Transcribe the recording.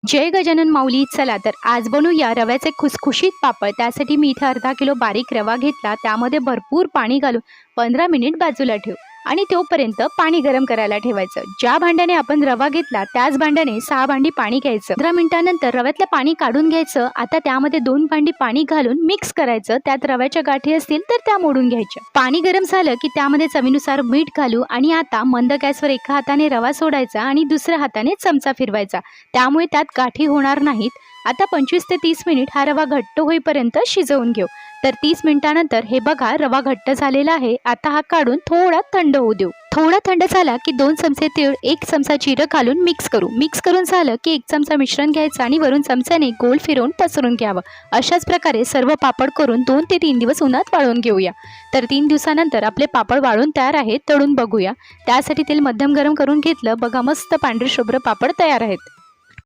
जय गजानन माऊली. चला तर आज बनवूया रव्याचे खुसखुशीत पापड. त्यासाठी मी इथे अर्धा किलो बारीक रवा घेतला. त्यामध्ये भरपूर पाणी घालून 15 मिनिट बाजूला ठेव आणि तोपर्यंत पाणी गरम करायला ठेवायचं. ज्या भांड्याने आपण रवा घेतला त्याच भांड्याने 6 भांडी पाणी घ्यायचं. 15 मिनिटांनंतर रव्यातलं पाणी काढून घ्यायचं. आता त्यामध्ये 2 भांडी पाणी घालून मिक्स करायचं. त्यात रव्याच्या गाठी असतील तर त्या मोडून घ्यायच्या. पाणी गरम झालं की त्यामध्ये चवीनुसार मीठ घालू आणि आता मंद गॅसवर एका हाताने रवा सोडायचा आणि दुसऱ्या हाताने चमचा फिरवायचा. त्यामुळे त्यात गाठी होणार नाहीत. आता 25 ते 30 मिनिट हा रवा घट्ट होईपर्यंत शिजवून घेऊ. तर 30 मिनिटांनंतर हे बघा रवा घट्ट झालेला आहे. आता हा काढून थोडा थंड होऊ देऊ. थोडा थंड झाला की 2 चमचे तीळ, 1 चमचा जिरं घालून मिक्स करू. मिक्स करून झालं की 1 चमचा मिश्रण घ्यायचं आणि वरून चमच्याने गोल फिरवून पसरून घ्यावं. अशाच प्रकारे सर्व पापड करून 2 ते 3 दिवस उन्हात वाळवून घेऊया. तर 3 दिवसानंतर आपले पापड वाळून तयार आहेत. तळून बघूया. त्यासाठी तेल मध्यम गरम करून घेतलं. बघा मस्त पांढरे शुभ्र पापड तयार आहेत.